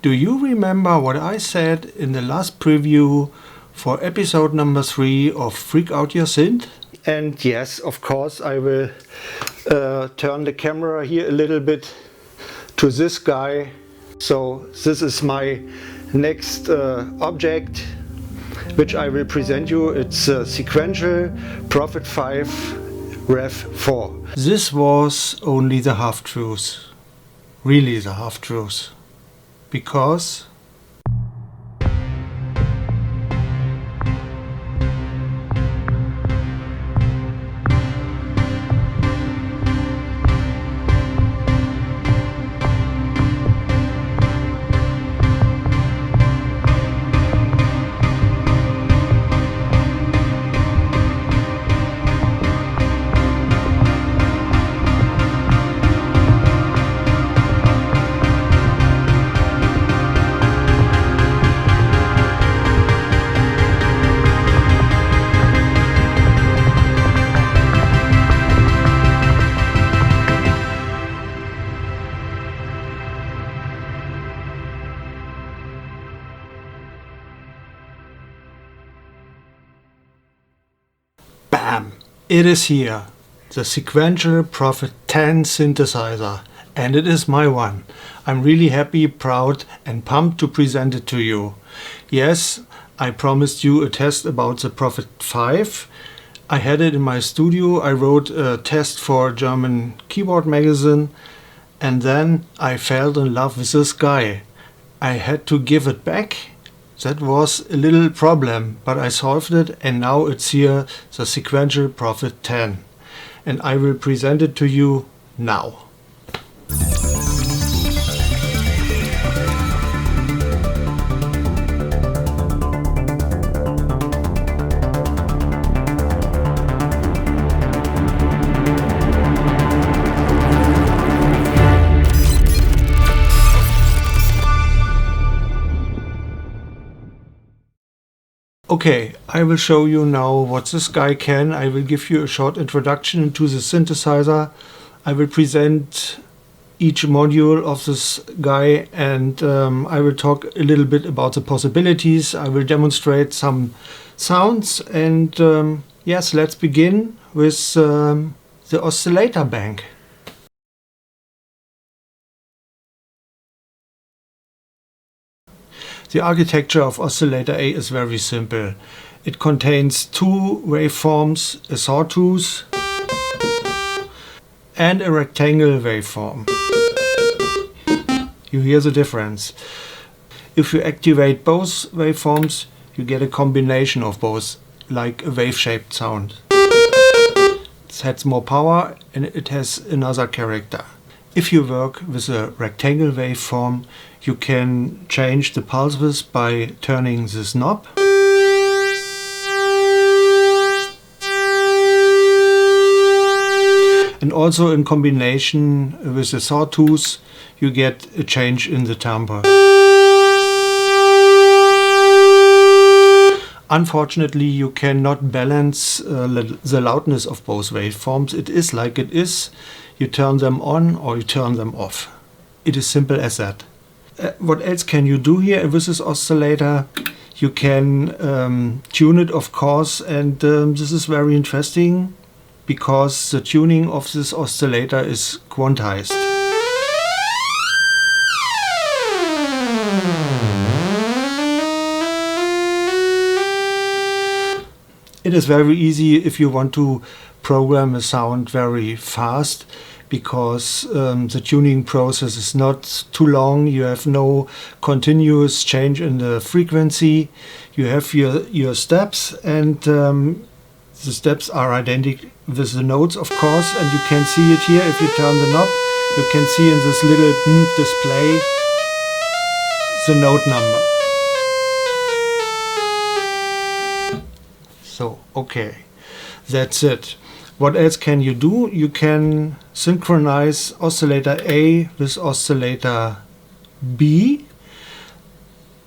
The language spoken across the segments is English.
Do you remember what I said in the last preview for episode number 3 of Freak-Out-Your-Synth? And yes, of course, I will turn the camera here a little bit to this guy. So this is my next object which I will present you. It's a Sequential Prophet-10 Rev 4. This was only the half-truth. Really the half-truth. Because bam! It is here, the Sequential Prophet-10 Synthesizer, and it is my one. I'm really happy, proud and pumped to present it to you. Yes, I promised you a test about the Prophet-5. I had it in my studio. I wrote a test for a German keyboard magazine, and then I fell in love with this guy. I had to give it back. That was a little problem, but I solved it, and now it's here, the Sequential Prophet-10. And I will present it to you now. Okay, I will show you now what this guy can. I will give you a short introduction into the synthesizer. I will present each module of this guy, and I will talk a little bit about the possibilities. I will demonstrate some sounds, and yes, let's begin with the oscillator bank. The architecture of Oscillator A is very simple. It contains two waveforms, a sawtooth and a rectangle waveform. You hear the difference. If you activate both waveforms, you get a combination of both, like a wave-shaped sound. It has more power and it has another character. If you work with a rectangle waveform, you can change the pulse width by turning this knob. And also in combination with the sawtooth, you get a change in the timbre. Unfortunately, you cannot balance the loudness of both waveforms. It is like it is. You turn them on or you turn them off. It is simple as that. What else can you do here with this oscillator? You can tune it, of course, and this is very interesting because the tuning of this oscillator is quantized. It is very easy if you want to program a sound very fast, because the tuning process is not too long. You have no continuous change in the frequency. You have your steps, and the steps are identical with the notes, of course, and you can see it here. If you turn the knob, you can see in this little display the note number. So, okay, that's it. What else can you do? You can synchronize oscillator A with oscillator B.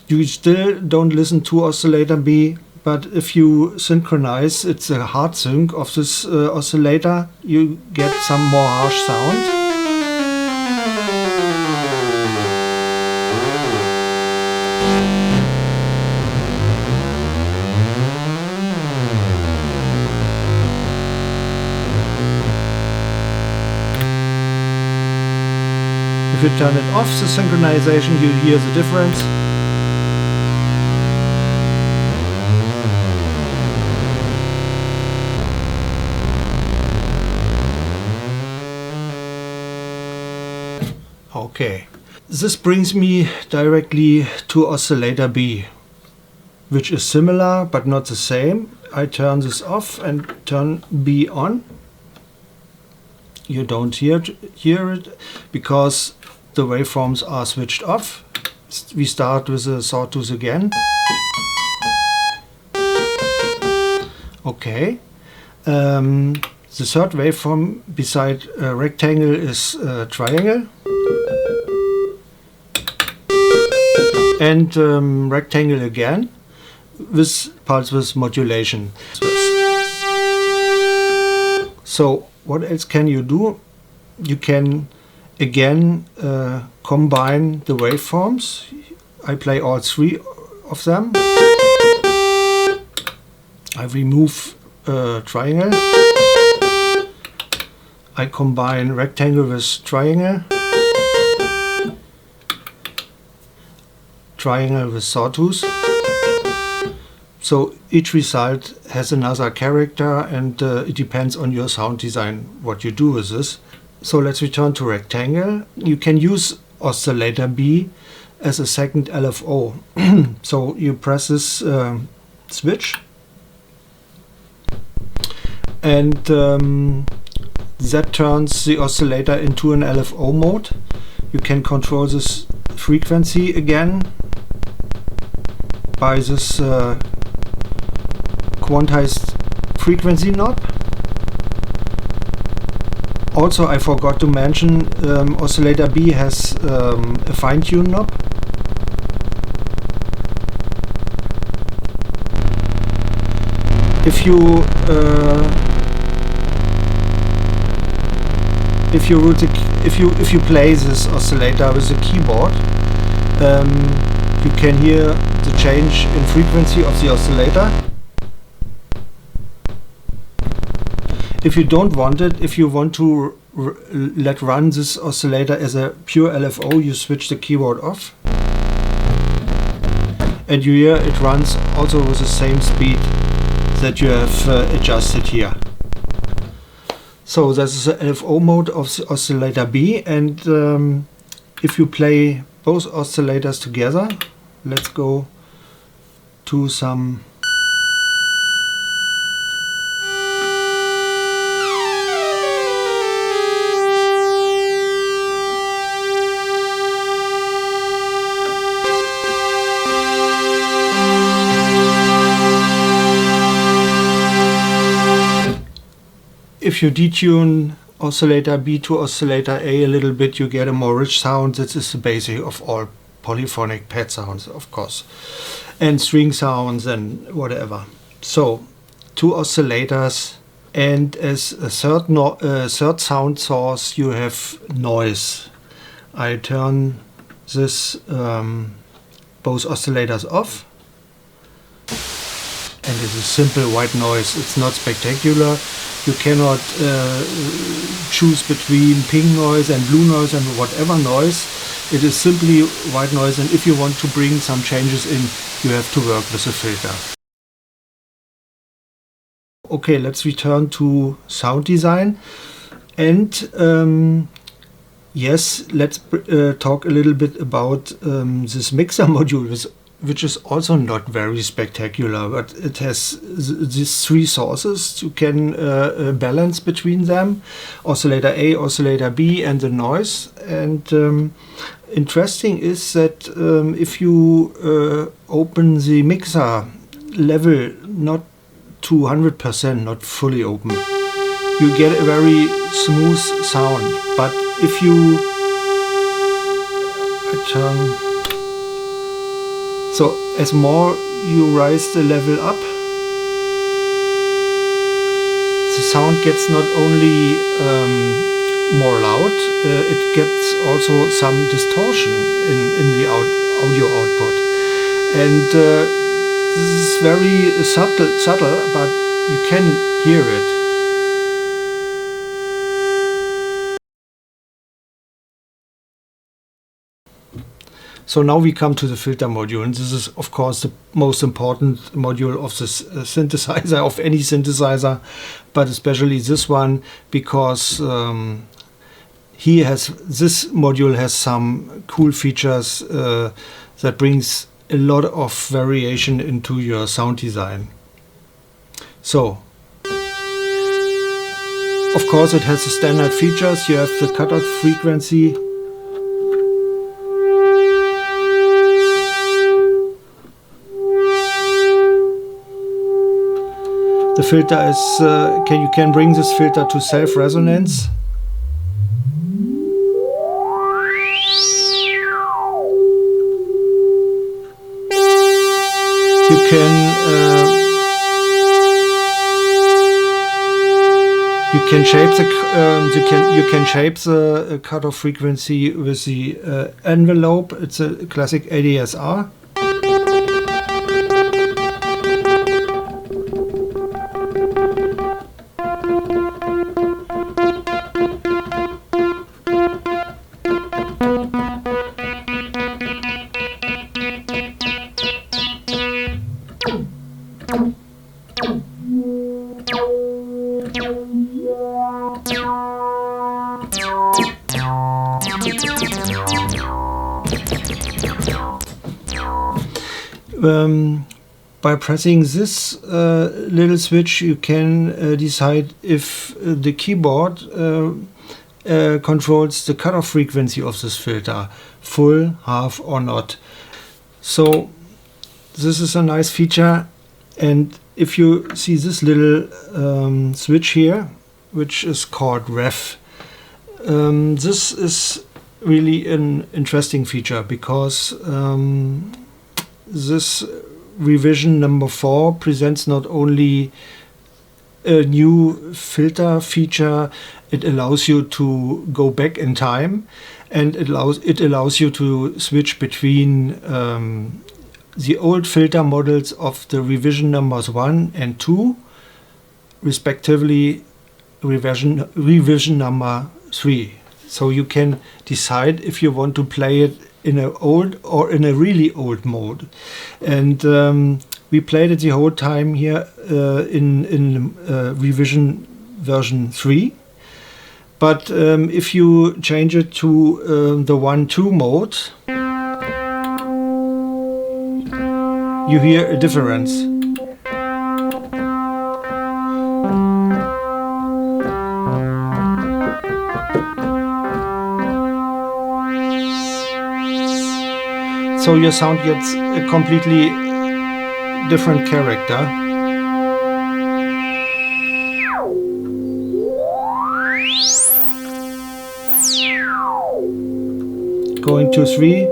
You still don't listen to oscillator B, but if you synchronize, it's a hard sync of this oscillator, you get some more harsh sound. you turn it off, the synchronization, you hear the difference. Okay, this brings me directly to Oscillator B, which is similar but not the same. I turn this off and turn B on. You don't hear it because the waveforms are switched off. We start with the sawtooth again. Okay. The third waveform beside rectangle is triangle. And rectangle again with pulse width modulation. So what else can you do? You can again combine the waveforms. I play all three of them. I remove triangle. I combine rectangle with triangle. Triangle with sawtooth. So each result has another character, and it depends on your sound design what you do with this. So let's return to rectangle. You can use Oscillator B as a second LFO. So you press this switch, and that turns the oscillator into an LFO mode. You can control this frequency again by this quantized frequency knob. Also, I forgot to mention, Oscillator B has a fine-tune knob. If you play this oscillator with the keyboard, you can hear the change in frequency of the oscillator. If you don't want it, if you want to let run this oscillator as a pure LFO, you switch the keyboard off. And you hear it runs also with the same speed that you have adjusted here. So this is the LFO mode of the Oscillator B, and if you play both oscillators together, let's go to some if you detune Oscillator B to Oscillator A a little bit, you get a more rich sound. This is the basic of all polyphonic pad sounds, of course, and string sounds and whatever. So, two oscillators, and as a third sound source you have noise. I turn this both oscillators off, and it is simple white noise. It's not spectacular. You cannot choose between pink noise and blue noise and whatever noise. It is simply white noise, and if you want to bring some changes in, you have to work with a filter. Okay, let's return to sound design, and yes, let's talk a little bit about this mixer module, which is also not very spectacular, but it has these three sources. You can balance between them, Oscillator A, Oscillator B, and the noise. And interesting is that if you open the mixer level not to 100%, not fully open, you get a very smooth sound. But if you so as more you raise the level up, the sound gets not only more loud, it gets also some distortion in the audio output. And this is very subtle, but you can hear it. So now we come to the filter module, and this is of course the most important module of this synthesizer, of any synthesizer, but especially this one, because this module has some cool features that brings a lot of variation into your sound design. So, of course, it has the standard features. You have the cutoff frequency. The filter is, you can bring this filter to self-resonance. You can shape the cutoff frequency with the envelope. It's a classic ADSR. By pressing this little switch, you can decide if the keyboard controls the cutoff frequency of this filter, full, half or not. So this is a nice feature, and if you see this little switch here, which is called ref, this is really an interesting feature, because this revision number 4 presents not only a new filter feature, it allows you to go back in time, and it allows you to switch between the old filter models of the revision numbers 1 and 2, respectively revision number 3. So you can decide if you want to play it in an old or in a really old mode. And we played it the whole time here in revision version 3. But if you change it to the 1-2 mode, you hear a difference. So your sound gets a completely different character. Going to 3.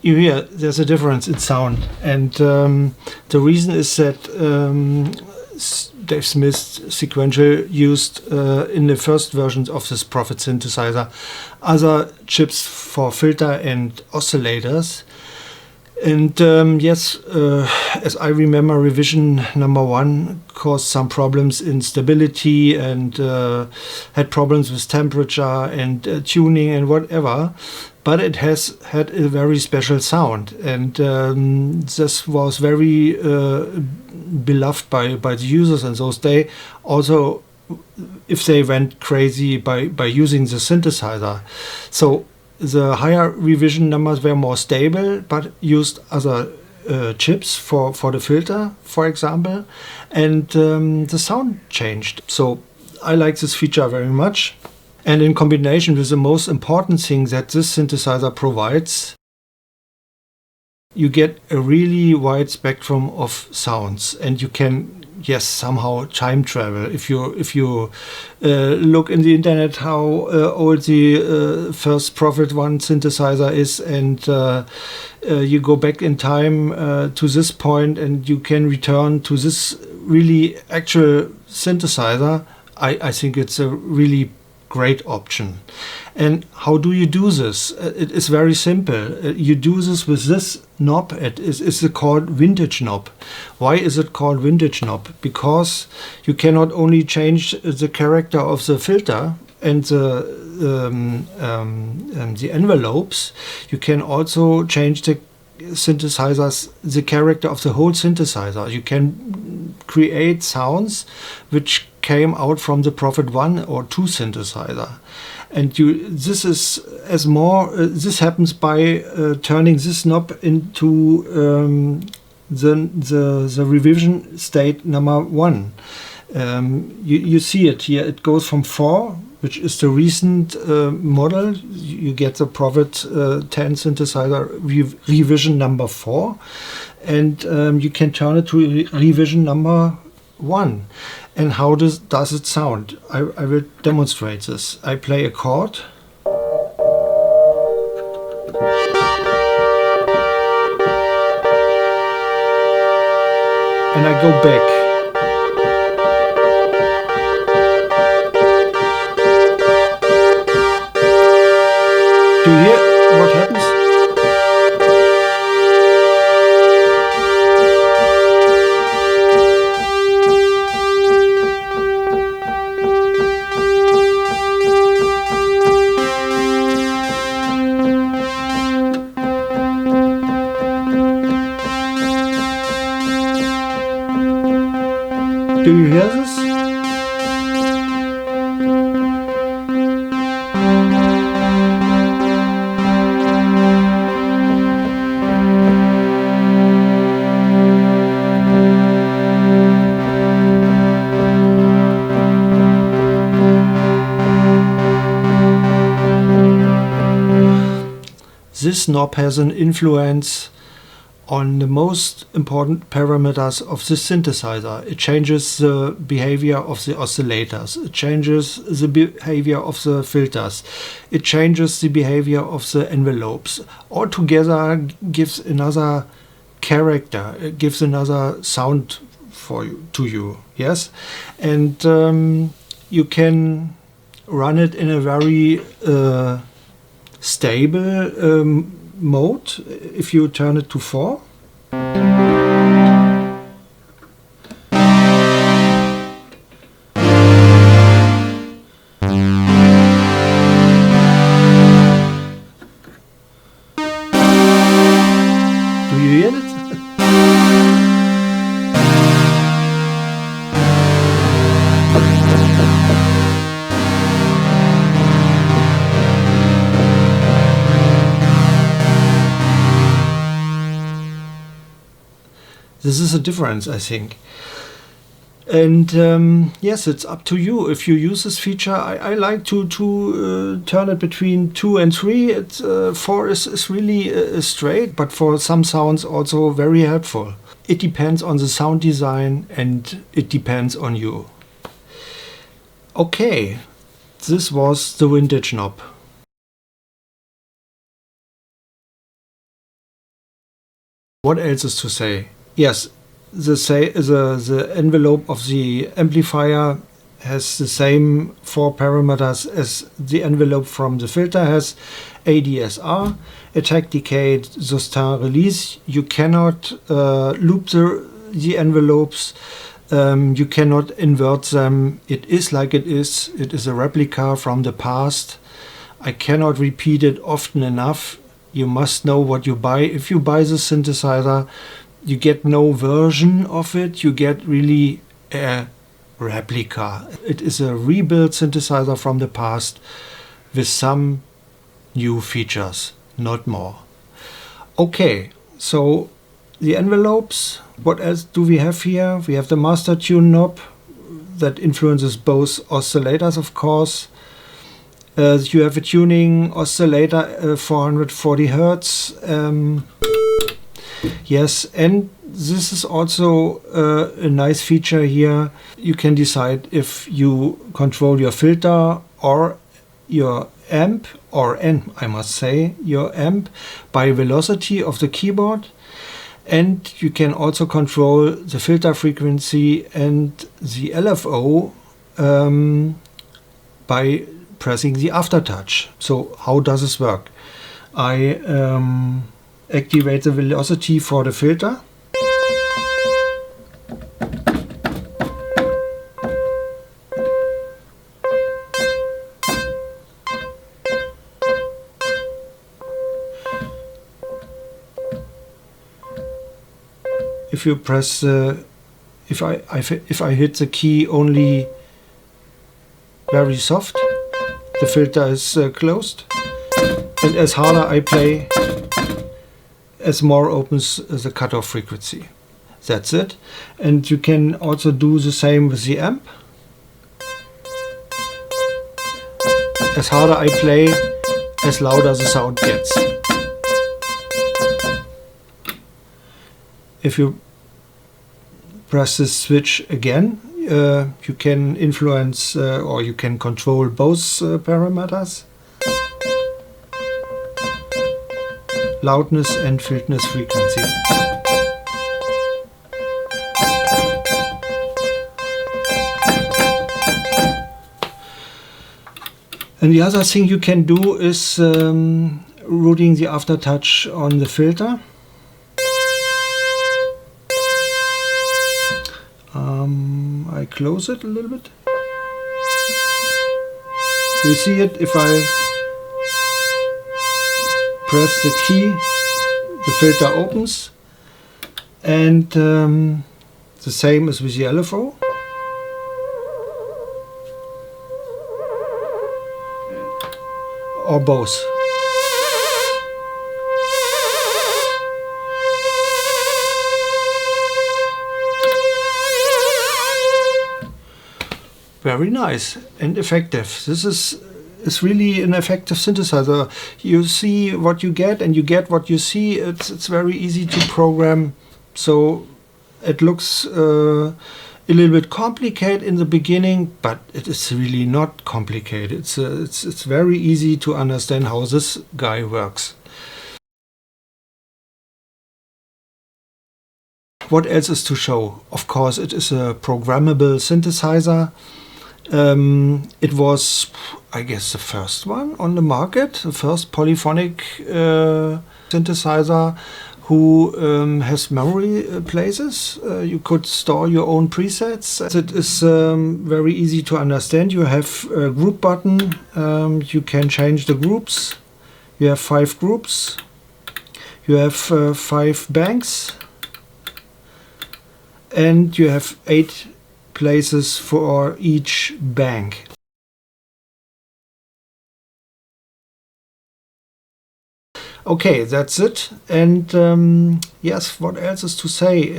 You hear there's a difference in sound, and the reason is that Dave Smith's Sequential used in the first versions of this Prophet synthesizer other chips for filter and oscillators. And yes, as I remember, revision number 1 caused some problems in stability and had problems with temperature and tuning and whatever. But it has had a very special sound, and this was very beloved by the users in those days. Also, if they went crazy by using the synthesizer. So the higher revision numbers were more stable, but used other chips for the filter, for example, and the sound changed. So I like this feature very much. And in combination with the most important thing that this synthesizer provides, you get a really wide spectrum of sounds, and you can, yes, somehow time travel. If you look in the internet how old the first Prophet-10 synthesizer is, and you go back in time to this point, and you can return to this really actual synthesizer, I think it's a really great option. And how do you do this? It is very simple. You do this with this knob. It's called vintage knob. Why is it called vintage knob? Because you cannot only change the character of the filter and the envelopes, you can also change the synthesizers, the character of the whole synthesizer. You can create sounds which came out from the Prophet-1 or 2 synthesizer. And this happens by turning this knob into the revision state number 1. You see it here. It goes from 4, which is the recent model. You get the Prophet-10 synthesizer revision number 4, and you can turn it to revision number 1. And how does it sound? I will demonstrate this. I play a chord. And I go back. Do you hear what happens? Do you hear this? This knob has an influence on the most important parameters of the synthesizer. It changes the behavior of the oscillators. It changes the behavior of the filters. It changes the behavior of the envelopes. Altogether gives another character. It gives another sound to you. Yes, and you can run it in a very stable mode if you turn it to 4. Do you hear it? This is a difference, I think. And yes, it's up to you. If you use this feature, I like to turn it between 2 and 3. 4 is really straight, but for some sounds also very helpful. It depends on the sound design and it depends on you. Okay, this was the vintage knob. What else is to say? Yes, the envelope of the amplifier has the same 4 parameters as the envelope from the filter has. ADSR, attack, decay, sustain, release. You cannot loop the envelopes. You cannot invert them. It is like it is. It is a replica from the past. I cannot repeat it often enough. You must know what you buy. If you buy the synthesizer, you get no version of it. You get really a replica. It is a rebuilt synthesizer from the past with some new features, not more. Okay, so the envelopes. What else do we have here? We have the master tune knob that influences both oscillators, of course. You have a tuning oscillator, 440 Hertz. Yes, and this is also a nice feature here. You can decide if you control your filter or your amp, I must say, your amp by velocity of the keyboard. And you can also control the filter frequency and the LFO by pressing the Aftertouch. So how does this work? I activate the velocity for the filter. If you press, if I hit the key only very soft, the filter is closed, and as harder I play, as more opens the cutoff frequency. That's it. And you can also do the same with the amp. As harder I play, as louder the sound gets. If you press this switch again, you can influence or you can control both parameters, loudness and filterness frequency. And the other thing you can do is routing the Aftertouch on the filter. I close it a little bit. You see it if I press the key, the filter opens, and the same as with the LFO. Or both. Very nice and effective. This is really an effective synthesizer. You see what you get and you get what you see. It's very easy to program. So it looks a little bit complicated in the beginning, but it is really not complicated. It's very easy to understand how this guy works. What else is to show? Of course, it is a programmable synthesizer. It was, I guess, the first one on the market, the first polyphonic synthesizer who has memory places. You could store your own presets. It is very easy to understand. You have a group button. You can change the groups. You have 5 groups. You have 5 banks. And you have 8 places for each bank. Okay, that's it. And yes, what else is to say?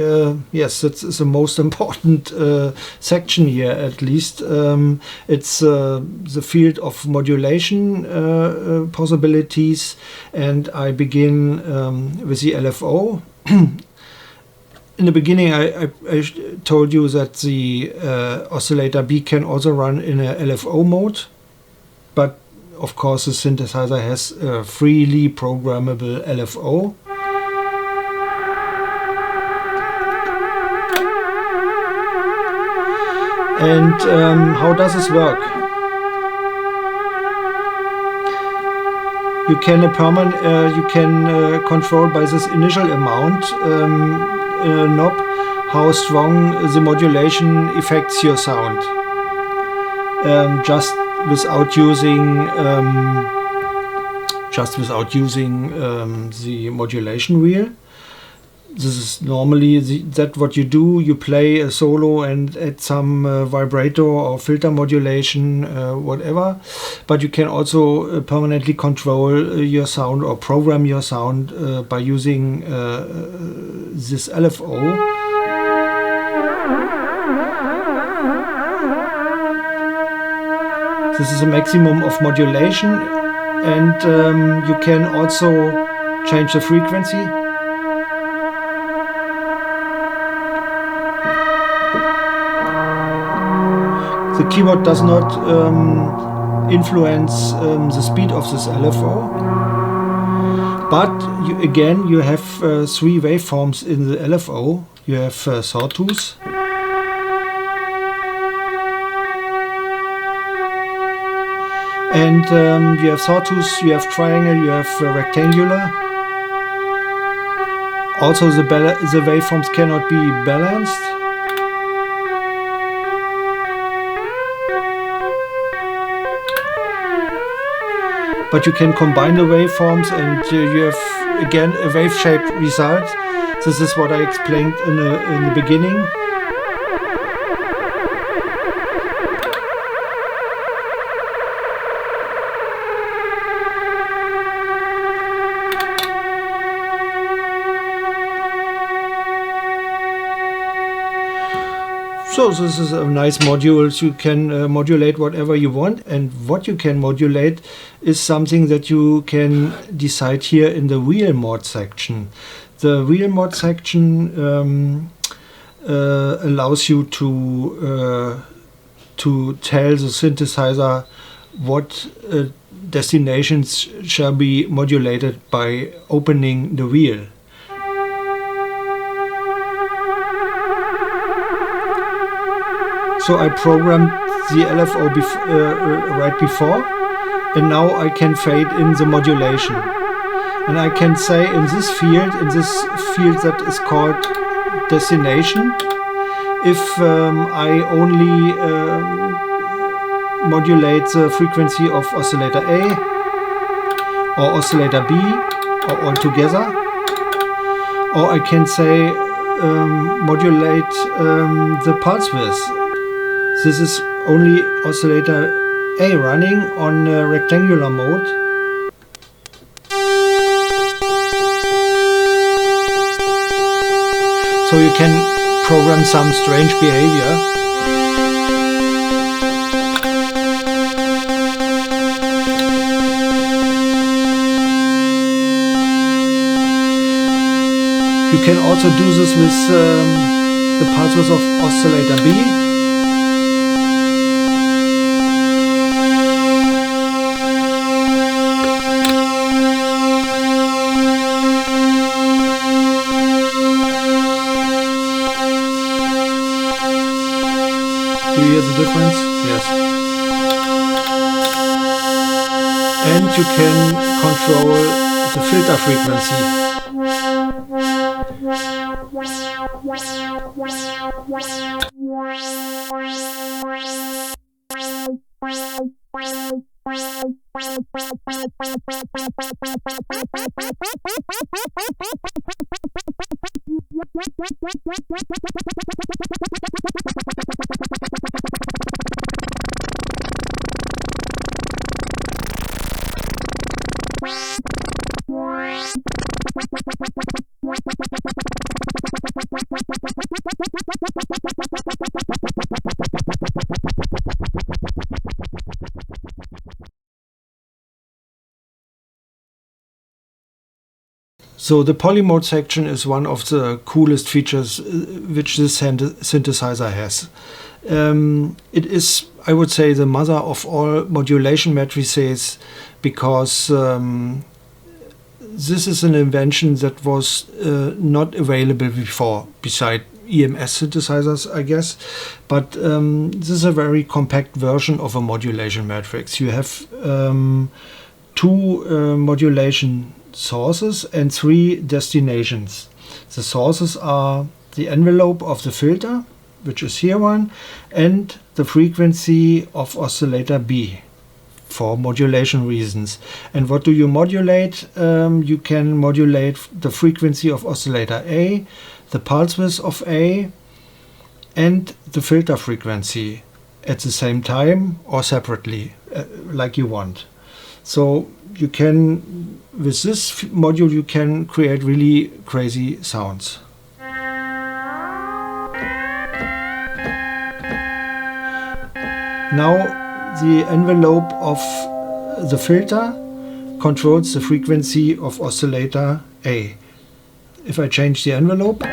Yes, that is the most important section here, at least. It's the field of modulation possibilities, and I begin with the LFO. In the beginning, I told you that the oscillator B can also run in a LFO mode, but of course the synthesizer has a freely programmable LFO. And how does this work? You can control by this initial amount knob how strong the modulation affects your sound, just without using the modulation wheel. This is normally that what you do. You play a solo and add some vibrato or filter modulation, whatever. But you can also permanently control your sound or program your sound by using this LFO. This is a maximum of modulation, and you can also change the frequency. The keyboard does not influence the speed of this LFO, But again, you have 3 waveforms in the LFO. You have sawtooth, and you have sawtooth, you have triangle, you have rectangular. Also the waveforms cannot be balanced. But you can combine the waveforms and you have again a wave-shaped result. This is what I explained in the beginning. So this is a nice module. You can modulate whatever you want, and what you can modulate is something that you can decide here in the wheel mod section. The wheel mod section allows you to tell the synthesizer what destinations shall be modulated by opening the wheel. So I programmed the LFO right before, and now I can fade in the modulation. And I can say in this field that is called destination, if I only modulate the frequency of oscillator A or oscillator B or all together, or I can say modulate the pulse width. This is only oscillator A running on rectangular mode. So you can program some strange behavior. You can also do this with the pulse width of oscillator B. Do you hear the difference? Yes. And you can control the filter frequency. So the polymode section is one of the coolest features which this synthesizer has. It is, I would say, the mother of all modulation matrices, because this is an invention that was not available before, beside EMS synthesizers, I guess. But this is a very compact version of a modulation matrix. You have 2 modulation sources and 3 destinations. The sources are the envelope of the filter, which is here one, and the frequency of oscillator B for modulation reasons. And what do you modulate? You can modulate the frequency of oscillator A, the pulse width of A, and the filter frequency at the same time or separately, like you want. So you can, with this module, you can create really crazy sounds. Now the envelope of the filter controls the frequency of oscillator A. If I change the envelope,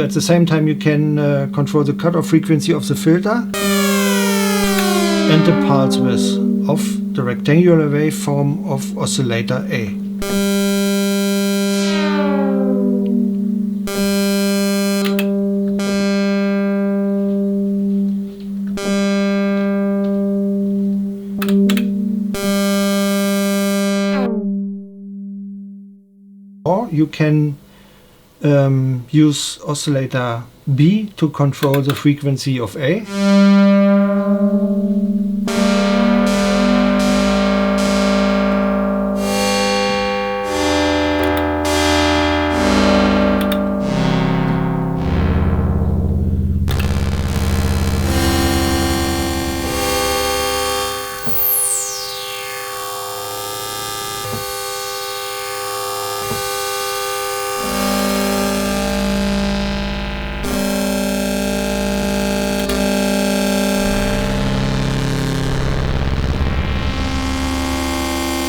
So at the same time you can control the cutoff frequency of the filter and the pulse width of the rectangular waveform of oscillator A. Or you can use oscillator B to control the frequency of A.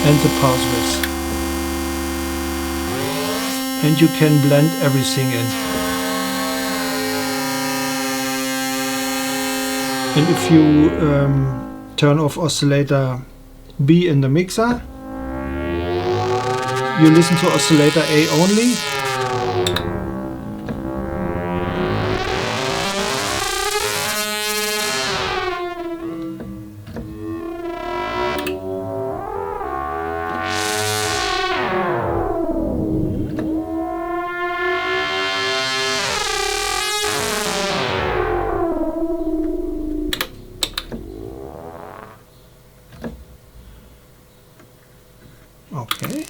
And the pulse width. And you can blend everything in. And if you turn off oscillator B in the mixer, you listen to oscillator A only. Okay.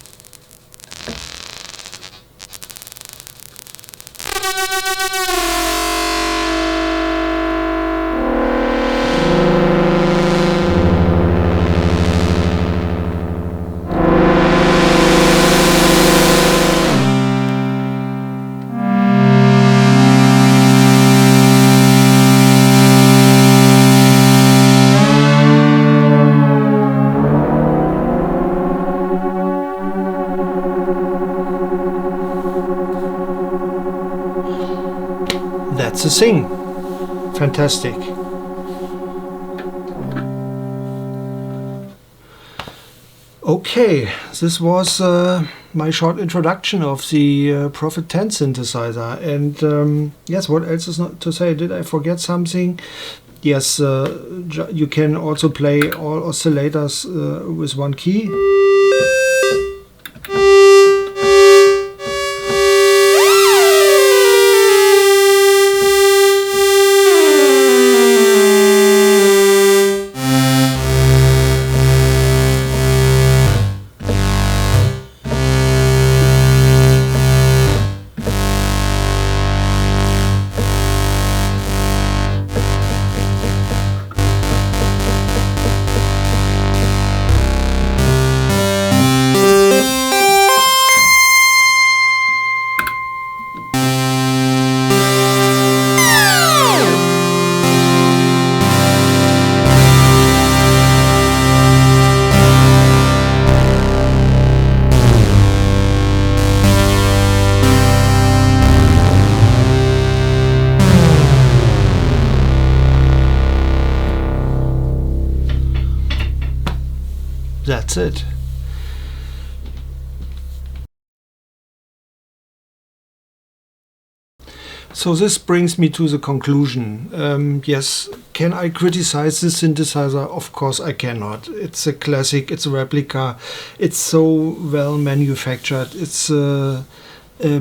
That's the thing. Fantastic. Okay, this was my short introduction of the Prophet-10 synthesizer. And yes, what else is not to say? Did I forget something? Yes, you can also play all oscillators with one key. That's it. So this brings me to the conclusion. Yes, can I criticize this synthesizer? Of course I cannot. It's a classic, it's a replica, it's so well manufactured, it's a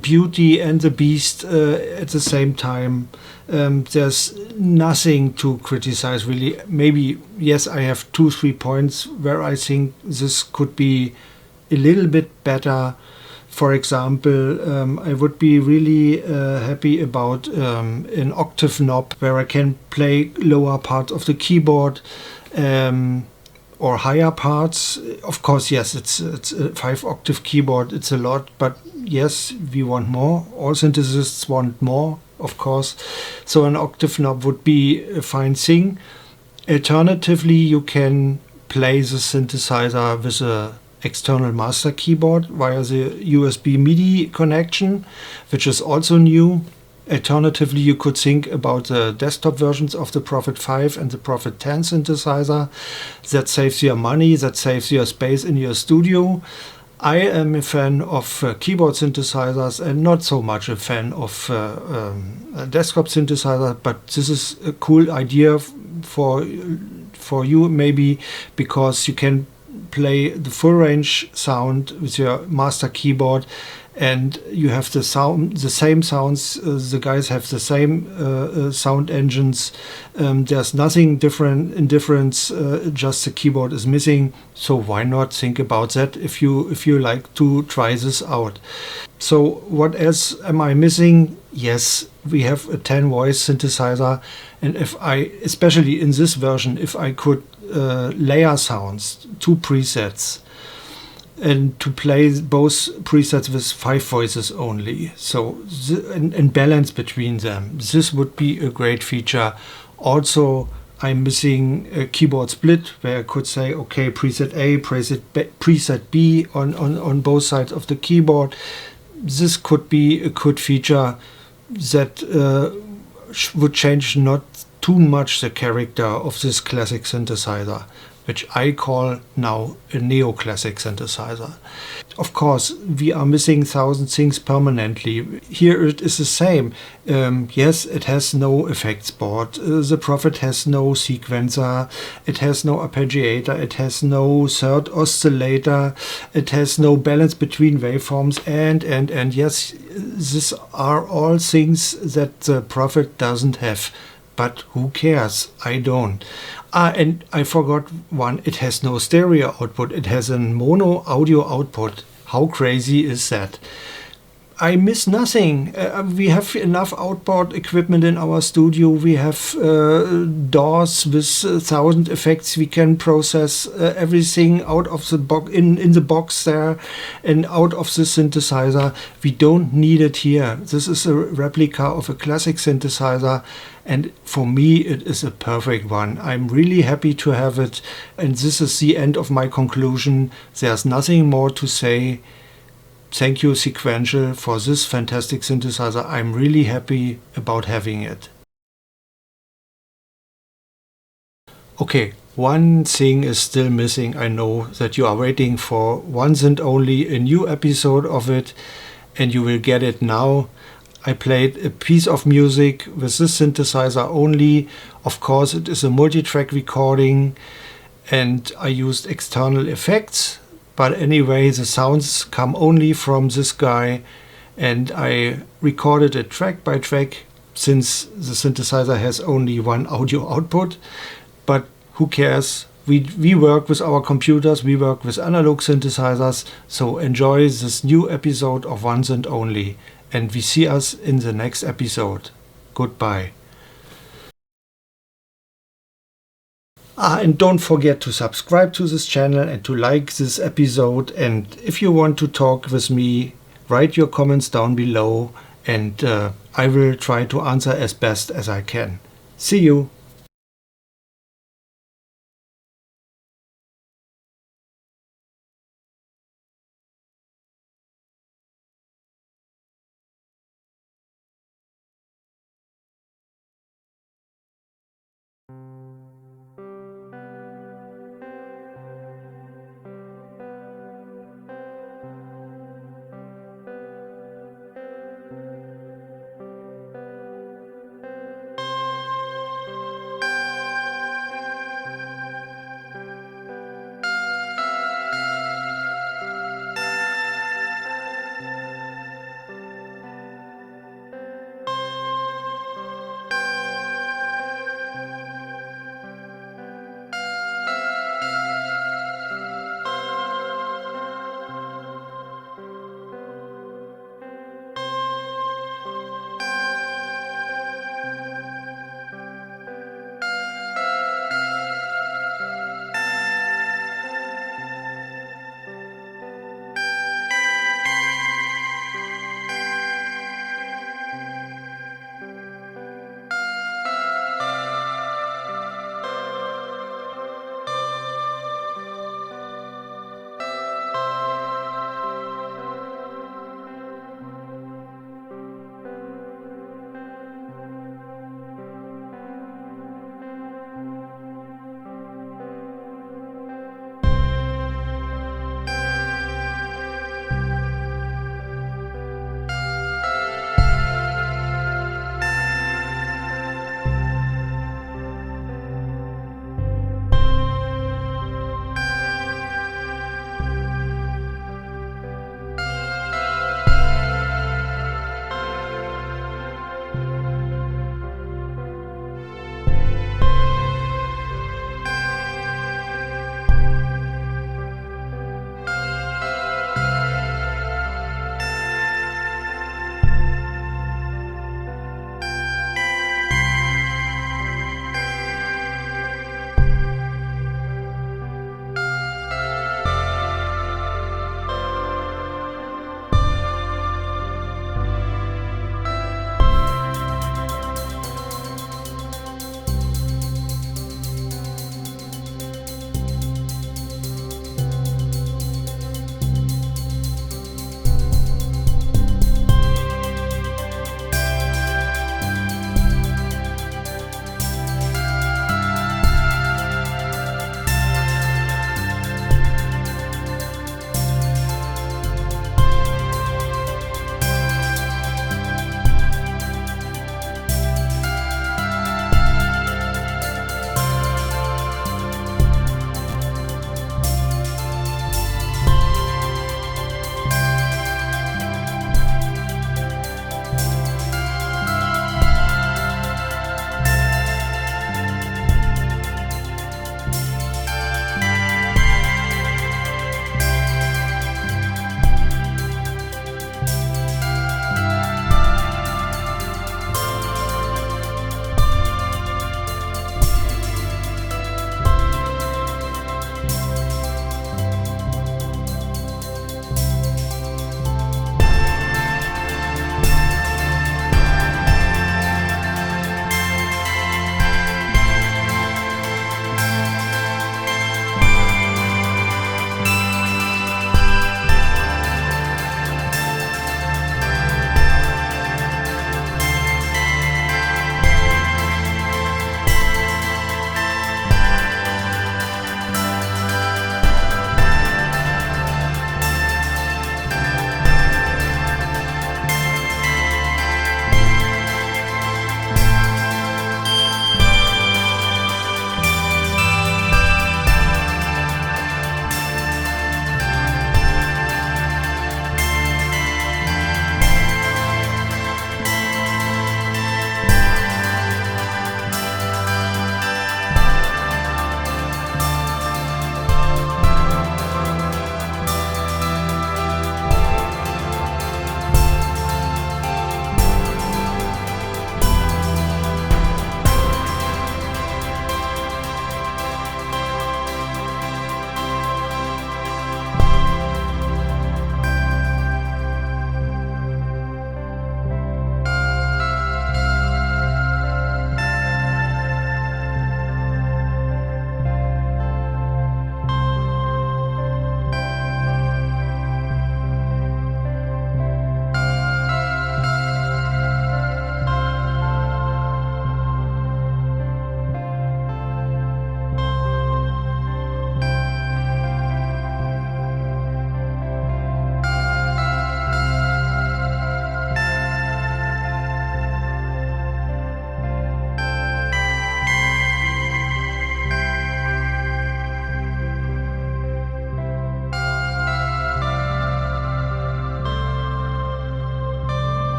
beauty and the beast at the same time. There's nothing to criticize really. Maybe, yes, I have 2-3 points where I think this could be a little bit better. For example, I would be really happy about an octave knob where I can play lower parts of the keyboard or higher parts. Of course, yes, it's a 5-octave keyboard, it's a lot, but yes, we want more. All synthesists want more, of course. So an octave knob would be a fine thing. Alternatively, you can play the synthesizer with a external master keyboard via the USB MIDI connection, which is also new. Alternatively, you could think about the desktop versions of the Prophet-5 and the Prophet-10 synthesizer. That saves your money, that saves your space in your studio. I am a fan of keyboard synthesizers and not so much a fan of a desktop synthesizer, but this is a cool idea for you maybe, because you can play the full range sound with your master keyboard, and you have the same sounds. The guys have the same sound engines. There's nothing different in difference. Just the keyboard is missing. So why not think about that if you like to try this out? So what else am I missing? Yes, we have a 10 voice synthesizer, and if I, especially in this version, if I could layer sounds, 2 presets, and to play both presets with 5 voices only, so and balance between them, this would be a great feature. Also, I'm missing a keyboard split where I could say, okay, preset A, preset B on both sides of the keyboard. This could be a good feature that would change not too much the character of this classic synthesizer, which I call now a neoclassic synthesizer. Of course, we are missing 1,000 things permanently. Here it is the same. Yes, it has no effects board. The Prophet has no sequencer. It has no arpeggiator. It has no third oscillator. It has no balance between waveforms. And yes, these are all things that the Prophet doesn't have. But who cares? I don't. And I forgot one. It has no stereo output. It has a mono audio output. How crazy is that? I miss nothing. We have enough outboard equipment in our studio. We have DAWs with 1,000 effects. We can process everything out of the box, in the box there, and out of the synthesizer. We don't need it here. This is a replica of a classic synthesizer, and for me it is a perfect one. I'm really happy to have it, and this is the end of my conclusion. There's nothing more to say. Thank you, Sequential, for this fantastic synthesizer. I'm really happy about having it. Okay, one thing is still missing. I know that you are waiting for One-Synth-Only, a new episode of it, and you will get it now. I played a piece of music with this synthesizer only. Of course, it is a multi-track recording, and I used external effects. But anyway, the sounds come only from this guy, and I recorded it track by track since the synthesizer has only one audio output. But who cares? We work with our computers, we work with analog synthesizers, so enjoy this new episode of One-Synth-Only, and we see us in the next episode. Goodbye. And don't forget to subscribe to this channel and to like this episode. And if you want to talk with me, write your comments down below, and I will try to answer as best as I can. See you!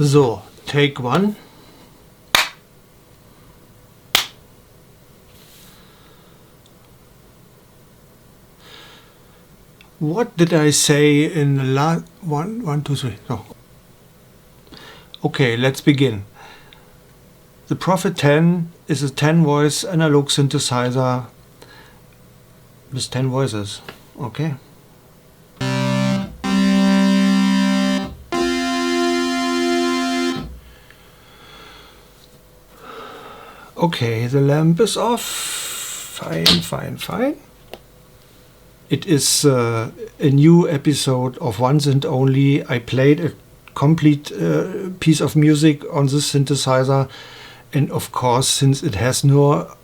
So, take one. What did I say in the last one, two, three? No. Okay, let's begin. The Prophet-10 is a 10-voice analog synthesizer with 10 voices. Okay. Okay, the lamp is off. Fine, fine, fine. It is a new episode of One-Synth-Only. I played a complete piece of music on this synthesizer, and of course, since it has no